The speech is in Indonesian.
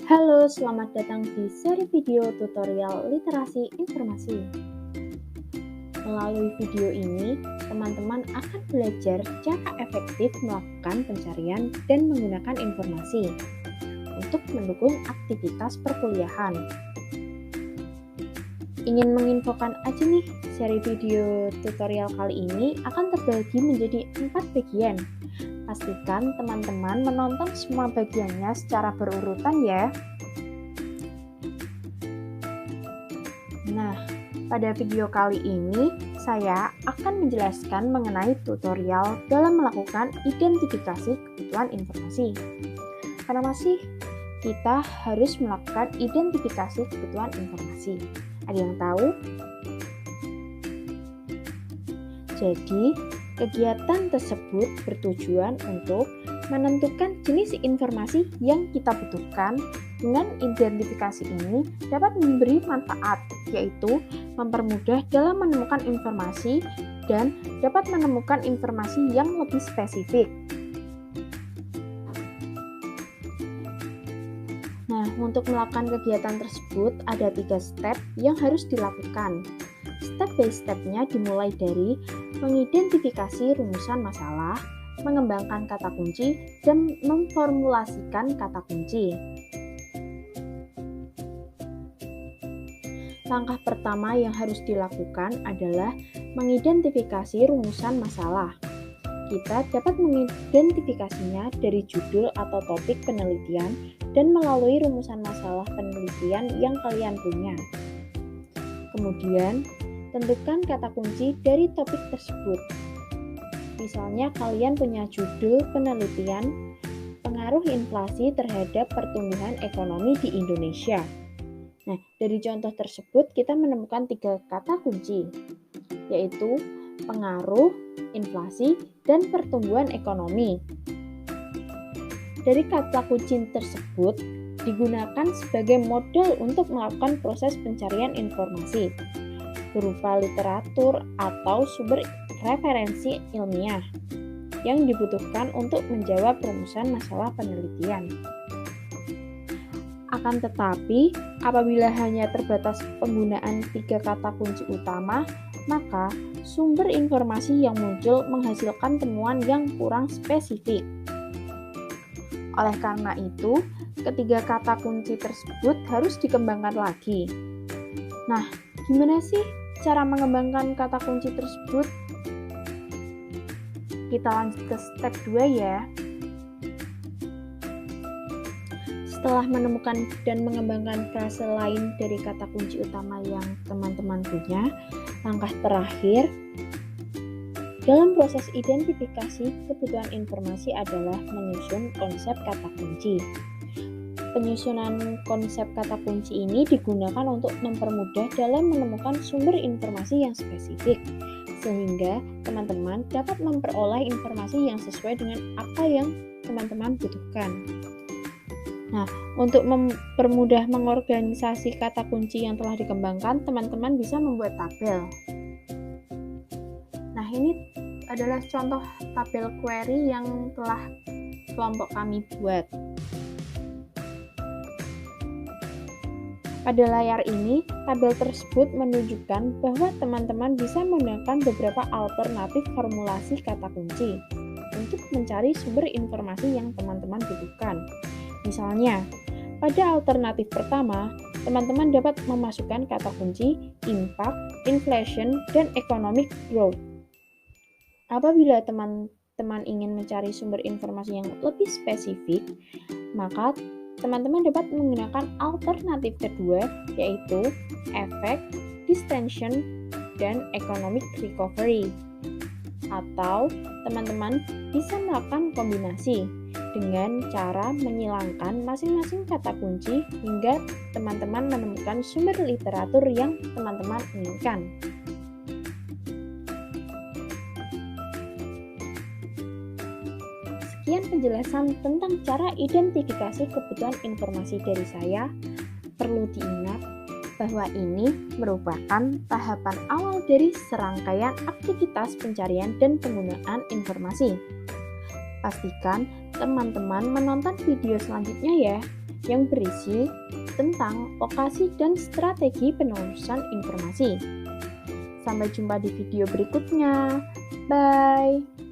Halo, selamat datang di seri video tutorial literasi informasi. Melalui video ini, teman-teman akan belajar cara efektif melakukan pencarian dan menggunakan informasi untuk mendukung aktivitas perkuliahan. Ingin menginfokan aja nih, seri video tutorial kali ini akan terbagi menjadi 4 bagian. Pastikan teman-teman menonton semua bagiannya secara berurutan ya. Nah, pada video kali ini saya akan menjelaskan mengenai tutorial dalam melakukan identifikasi kebutuhan informasi. Kenapa sih kita harus melakukan identifikasi kebutuhan informasi? Ada yang tahu? Jadi, kegiatan tersebut bertujuan untuk menentukan jenis informasi yang kita butuhkan. Dengan identifikasi ini dapat memberi manfaat, yaitu mempermudah dalam menemukan informasi dan dapat menemukan informasi yang lebih spesifik. Nah, untuk melakukan kegiatan tersebut ada 3 step yang harus dilakukan. Step by step-nya dimulai dari mengidentifikasi rumusan masalah, mengembangkan kata kunci, dan memformulasikan kata kunci. Langkah pertama yang harus dilakukan adalah mengidentifikasi rumusan masalah. Kita dapat mengidentifikasinya dari judul atau topik penelitian dan melalui rumusan masalah penelitian yang kalian punya. Kemudian, tentukan kata kunci dari topik tersebut. Misalnya kalian punya judul penelitian pengaruh inflasi terhadap pertumbuhan ekonomi di Indonesia. Nah, dari contoh tersebut kita menemukan 3 kata kunci, yaitu pengaruh, inflasi, dan pertumbuhan ekonomi. Dari kata kunci tersebut digunakan sebagai modal untuk melakukan proses pencarian informasi berupa literatur atau sumber referensi ilmiah yang dibutuhkan untuk menjawab rumusan masalah penelitian. Akan tetapi, apabila hanya terbatas penggunaan 3 kata kunci utama, maka sumber informasi yang muncul menghasilkan temuan yang kurang spesifik. Oleh karena itu, ketiga kata kunci tersebut harus dikembangkan lagi. Nah, gimana sih cara mengembangkan kata kunci tersebut? Kita lanjut ke step 2 ya. Setelah menemukan dan mengembangkan frase lain dari kata kunci utama yang teman-teman punya, langkah terakhir dalam proses identifikasi kebutuhan informasi adalah menyusun konsep kata kunci. Penyusunan konsep kata kunci ini digunakan untuk mempermudah dalam menemukan sumber informasi yang spesifik, sehingga teman-teman dapat memperoleh informasi yang sesuai dengan apa yang teman-teman butuhkan. Nah, untuk mempermudah mengorganisasi kata kunci yang telah dikembangkan, teman-teman bisa membuat tabel. Nah, ini adalah contoh tabel query yang telah kelompok kami buat. Pada layar ini, tabel tersebut menunjukkan bahwa teman-teman bisa menggunakan beberapa alternatif formulasi kata kunci untuk mencari sumber informasi yang teman-teman butuhkan. Misalnya, pada alternatif pertama, teman-teman dapat memasukkan kata kunci impact, inflation, dan economic growth. Apabila teman-teman ingin mencari sumber informasi yang lebih spesifik, maka teman-teman dapat menggunakan alternatif kedua, yaitu effect, distension, dan economic recovery. Atau teman-teman bisa melakukan kombinasi dengan cara menyilangkan masing-masing kata kunci hingga teman-teman menemukan sumber literatur yang teman-teman inginkan. Sekian penjelasan tentang cara identifikasi kebutuhan informasi dari saya. Perlu diingat bahwa ini merupakan tahapan awal dari serangkaian aktivitas pencarian dan penggunaan informasi. Pastikan teman-teman menonton video selanjutnya ya. yang berisi tentang lokasi dan strategi penelusuran informasi. Sampai jumpa di video berikutnya. Bye.